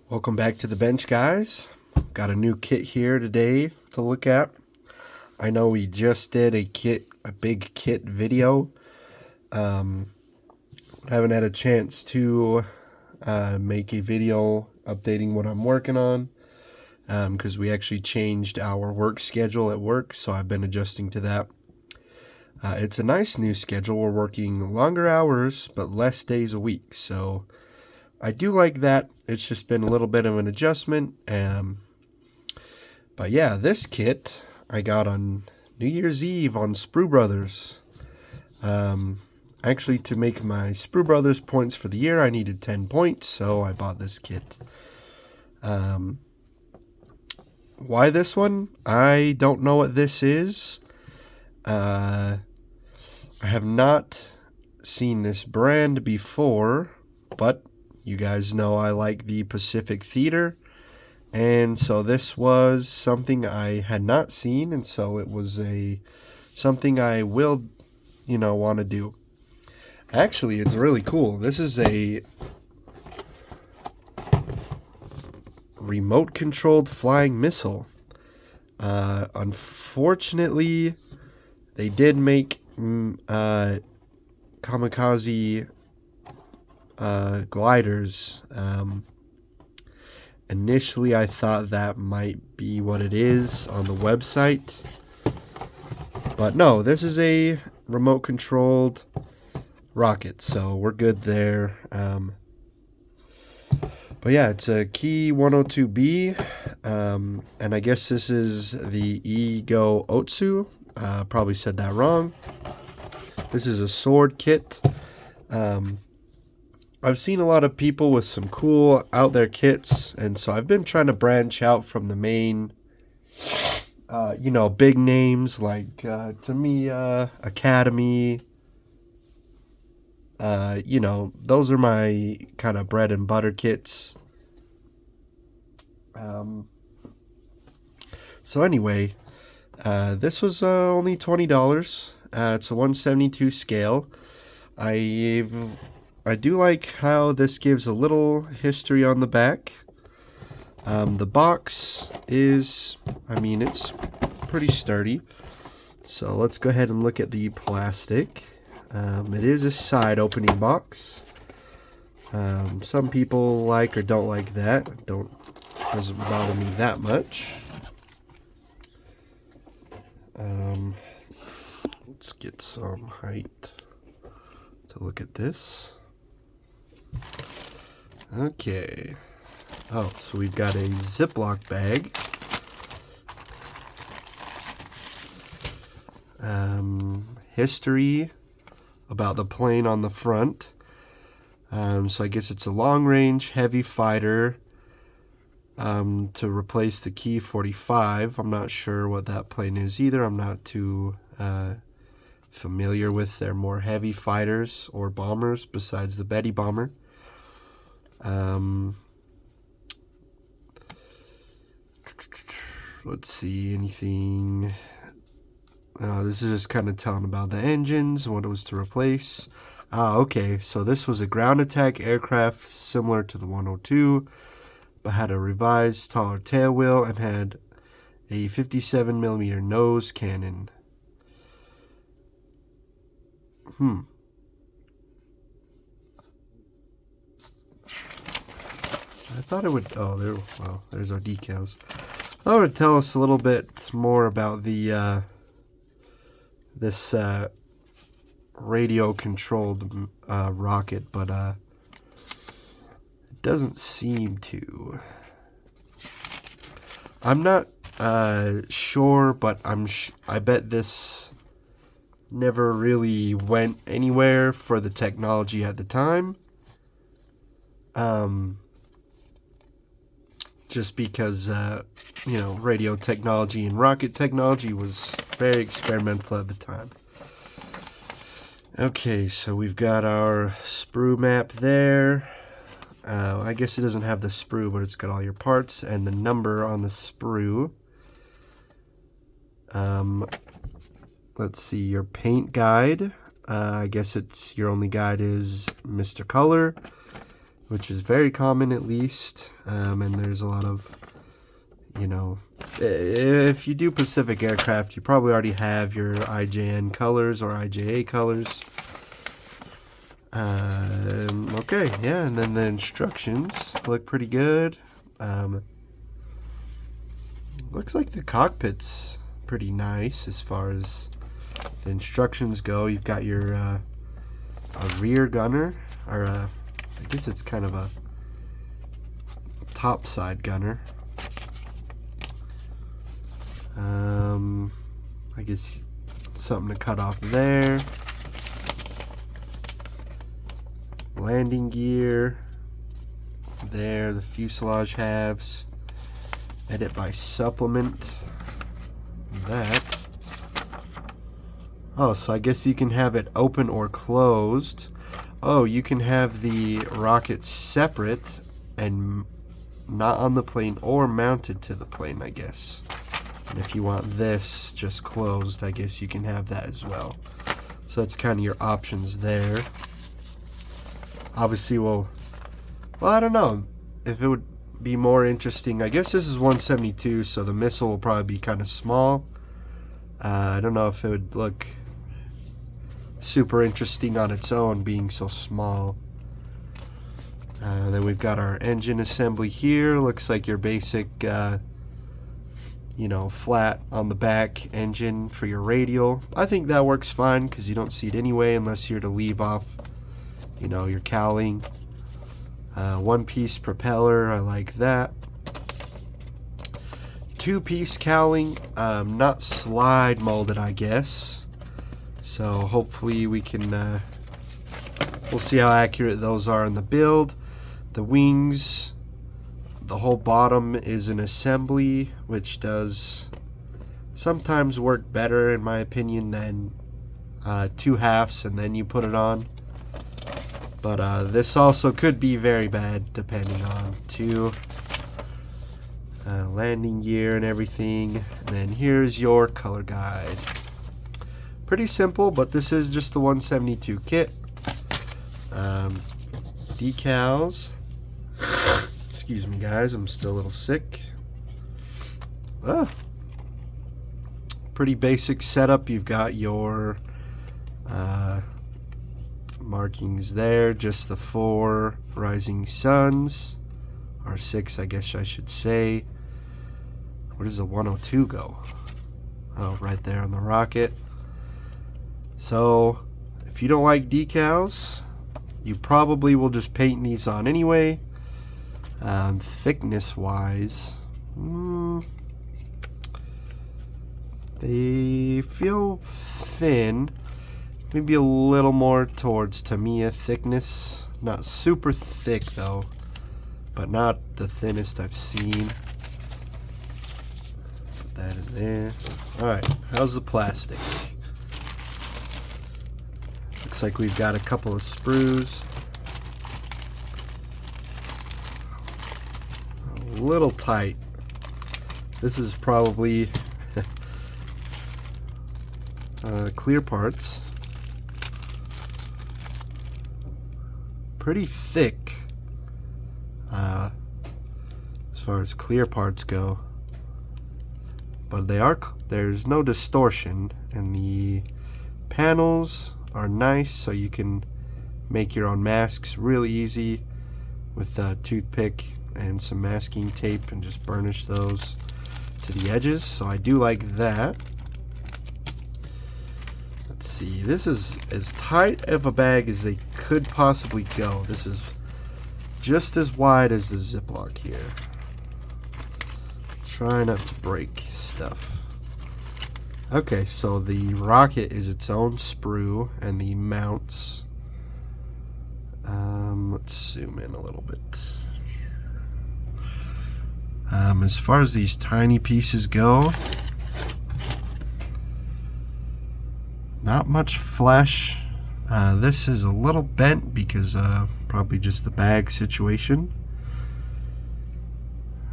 Welcome back to the bench, guys. Got a new kit here today to look at. I know we just did a big kit video. I haven't had a chance to make a video updating what I'm working on because we actually changed our work schedule at work, so I've been adjusting to that. It's a nice new schedule. We're working longer hours but less days a week, so I do like that. It's just been a little bit of an adjustment. But yeah, this kit I got on New Year's Eve on Sprue Brothers. Actually, to make my Sprue Brothers points for the year, I needed 10 points, so I bought this kit. Why this one? I don't know what this is. I have not seen this brand before, but you guys know I like the Pacific Theater, and so this was something I had not seen, and so it was something I will, want to do. Actually, it's really cool. This is a remote-controlled flying missile. Unfortunately, they did make kamikaze gliders. Initially, I thought that might be what it is on the website, but no, this is a remote-controlled rocket, so we're good there. But yeah, it's a Ki-102b, and I guess this is the Ego Otsu. Probably said that wrong. This is a sword kit. I've seen a lot of people with some cool out there kits, and so I've been trying to branch out from the main, big names like Tamiya, Academy. Those are my kind of bread and butter kits. So anyway, this was only $20. It's a 172 scale. I do like how this gives a little history on the back. The box is, it's pretty sturdy. So let's go ahead and look at the plastic. It is a side opening box. Some people like or don't like that. Doesn't bother me that much. Let's get some height to look at this. Okay. Oh, so we've got a Ziploc bag. History about the plane on the front. So I guess it's a long-range heavy fighter to replace the Ki-45. I'm not sure what that plane is either. I'm not too familiar with their more heavy fighters or bombers besides the Betty bomber. Let's see, anything. This is just kind of telling about the engines and what it was to replace. Okay, so this was a ground attack aircraft similar to the 102, but had a revised taller tail wheel and had a 57mm nose cannon. I thought it would. There's our decals. I thought it would tell us a little bit more about the this radio-controlled rocket, but it doesn't seem to. I'm not sure, but I bet this never really went anywhere for the technology at the time. Just because, radio technology and rocket technology was very experimental at the time. Okay, so we've got our sprue map there. I guess it doesn't have the sprue, but it's got all your parts and the number on the sprue. Let's see, your paint guide. I guess your only guide is Mr. Color. which is very common at least. And there's a lot of, you know, if you do Pacific aircraft, you probably already have your IJN colors or IJA colors. Okay, yeah, and then the instructions look pretty good. Looks like the cockpit's pretty nice as far as the instructions go. You've got your a rear gunner, or I guess it's kind of a top side gunner. I guess something to cut off there. Landing gear. There, the fuselage halves. Edit by supplement. That. Oh, so I guess you can have it open or closed. Oh, you can have the rocket separate and not on the plane or mounted to the plane, I guess. And if you want this just closed, I guess you can have that as well. So that's kind of your options there. Obviously, well, I don't know if it would be more interesting. I guess this is 172, so the missile will probably be kind of small. I don't know if it would look super interesting on its own being so small. Then we've got our engine assembly here. Looks like your basic, you know, flat on the back engine for your radial. I think that works fine because you don't see it anyway unless you're to leave off, you know, your cowling. One-piece propeller, I like that. Two-piece cowling, not slide molded, I guess. So hopefully we can, we'll see how accurate those are in the build. The wings, the whole bottom is an assembly, which does sometimes work better, in my opinion, than two halves and then you put it on. But this also could be very bad depending on two landing gear and everything. And then here's your color guide. Pretty simple, but this is just the 172 kit. Decals. Excuse me, guys, I'm still a little sick. Pretty basic setup. You've got your markings there, just the 4 rising suns, or 6, I guess I should say. Where does the 102 go? Oh, right there on the rocket. So, if you don't like decals, you probably will just paint these on anyway. Thickness wise, they feel thin. Maybe a little more towards Tamiya thickness. Not super thick though, but not the thinnest I've seen. Put that in there. Alright, how's the plastic? Looks like we've got a couple of sprues. A little tight. This is probably clear parts. Pretty thick as far as clear parts go, but there's no distortion, and the panels are nice, so you can make your own masks really easy with a toothpick and some masking tape and just burnish those to the edges. So I do like that. Let's see, this is as tight of a bag as they could possibly go. This is just as wide as the Ziploc here. Try not to break stuff. Okay, so the rocket is its own sprue, and the mounts, let's zoom in a little bit. As far as these tiny pieces go, not much flesh. This is a little bent because probably just the bag situation.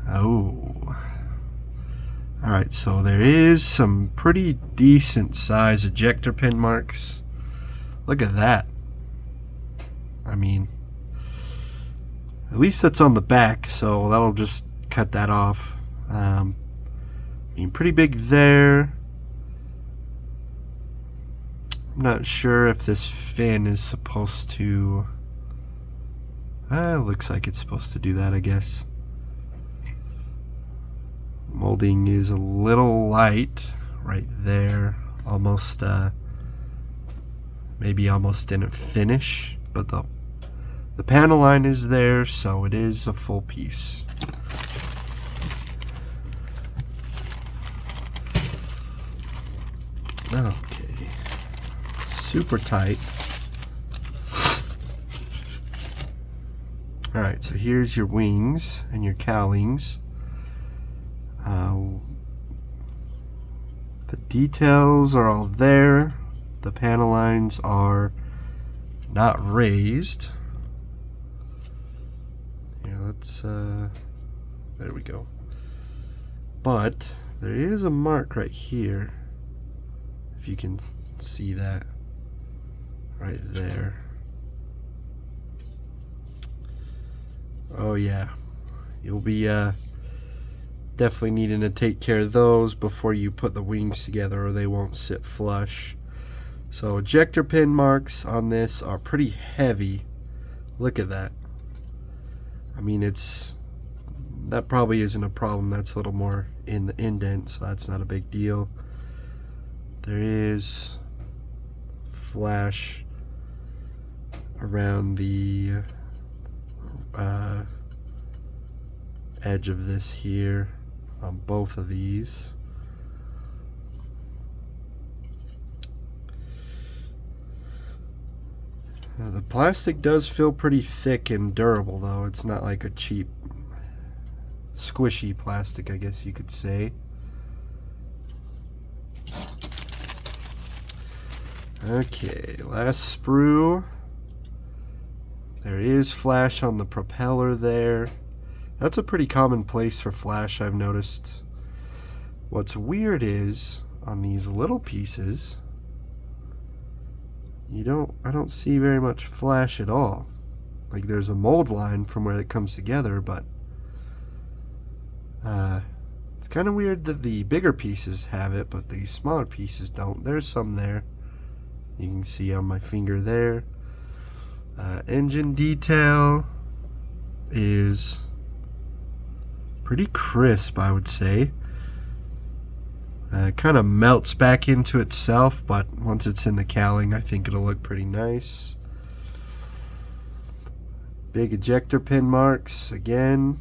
Oh. Alright, so there is some pretty decent size ejector pin marks. Look at that. I mean, At least that's on the back, so that'll just cut that off. Pretty big there. I'm not sure if this fin is supposed to... looks like it's supposed to do that, I guess. Molding is a little light right there. Almost, maybe almost didn't finish, but the panel line is there, so it is a full piece. Okay, super tight. Alright, so here's your wings and your cowlings. The details are all there. The panel lines are not raised. Here, let's, there we go. But there is a mark right here. If you can see that right there. Oh yeah, you'll be definitely needing to take care of those before you put the wings together, or they won't sit flush. So ejector pin marks on this are pretty heavy. Look at that. I mean, that probably isn't a problem. That's a little more in the indent, so that's not a big deal. There is flash around the edge of this here on both of these. The plastic does feel pretty thick and durable, though. It's not like a cheap squishy plastic, I guess you could say. Okay, last sprue. There is flash on the propeller there. That's a pretty common place for flash, I've noticed. What's weird is on these little pieces, I don't see very much flash at all. Like, there's a mold line from where it comes together, but it's kind of weird that the bigger pieces have it, but the smaller pieces don't. There's some there. You can see on my finger there. Engine detail is pretty crisp, I would say. It kind of melts back into itself, but once it's in the cowling, I think it'll look pretty nice. Big ejector pin marks again.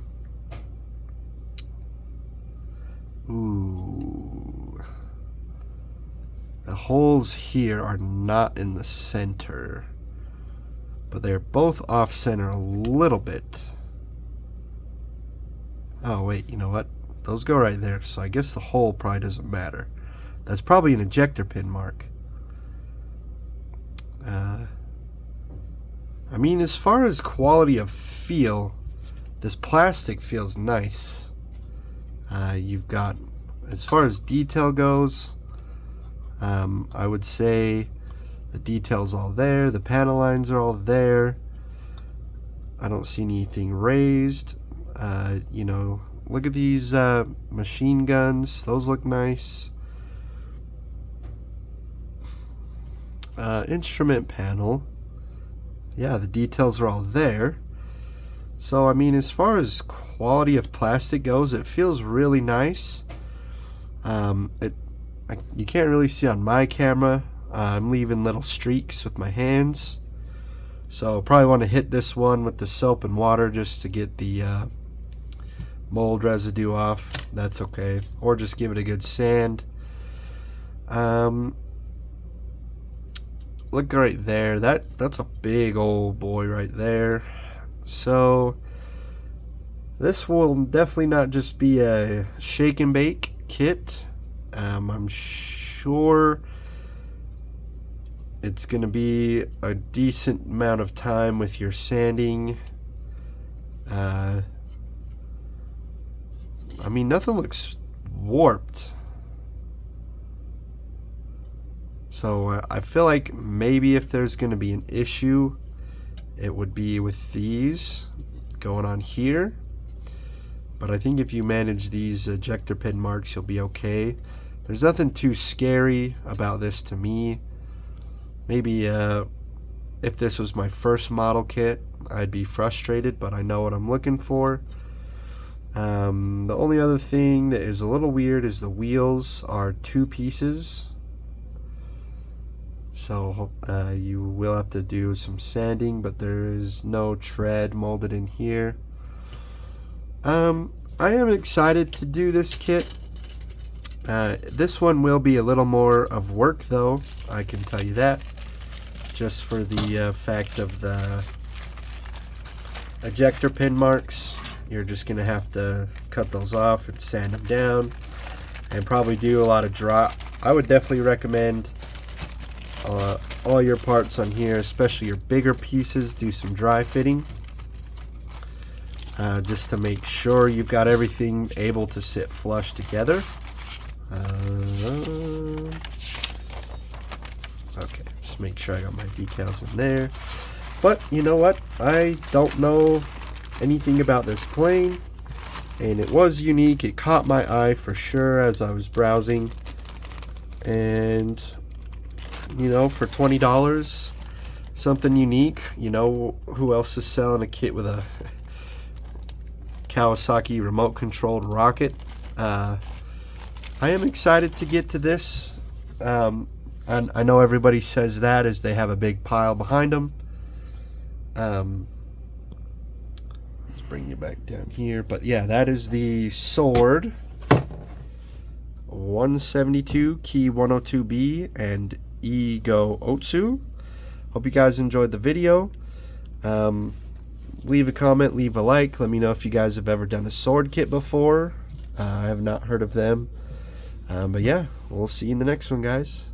Ooh. The holes here are not in the center, but they're both off center a little bit. Oh wait, you know what? Those go right there, so I guess the hole probably doesn't matter. That's probably an ejector pin mark. I mean, as far as quality of feel, this plastic feels nice. You've got, as far as detail goes, I would say the detail's all there, the panel lines are all there. I don't see anything raised. You know, look at these machine guns, those look nice. Instrument panel, yeah, the details are all there. So I mean, as far as quality of plastic goes, it feels really nice. You can't really see on my camera. I'm leaving little streaks with my hands, so probably want to hit this one with the soap and water just to get the mold residue off. That's okay, or just give it a good sand. Look right there, that's a big old boy right there. So this will definitely not just be a shake and bake kit. I'm sure it's going to be a decent amount of time with your sanding. I mean, nothing looks warped. So I feel like maybe if there's going to be an issue, it would be with these, going on here. But I think if you manage these ejector pin marks, you'll be okay. There's nothing too scary about this to me. Maybe if this was my first model kit, I'd be frustrated, but I know what I'm looking for. The only other thing that is a little weird is the wheels are 2 pieces. So you will have to do some sanding, but there is no tread molded in here. I am excited to do this kit. This one will be a little more of work though, I can tell you that. Just for the fact of the ejector pin marks. You're just going to have to cut those off and sand them down. And probably do a lot of dry. I would definitely recommend all your parts on here, especially your bigger pieces, do some dry fitting. Just to make sure you've got everything able to sit flush together. Okay, just make sure I got my decals in there. But you know what? I don't know anything about this plane, and it was unique. It caught my eye for sure as I was browsing. And you know, for $20, something unique. You know, who else is selling a kit with a Kawasaki remote controlled rocket? I am excited to get to this. And I know everybody says that as they have a big pile behind them. Let's bring you back down here. But yeah, that is the Sword 172 Ki-102b and Ego Otsu. Hope you guys enjoyed the video. Leave a comment, leave a like. Let me know if you guys have ever done a sword kit before. I have not heard of them. But yeah, we'll see you in the next one, guys.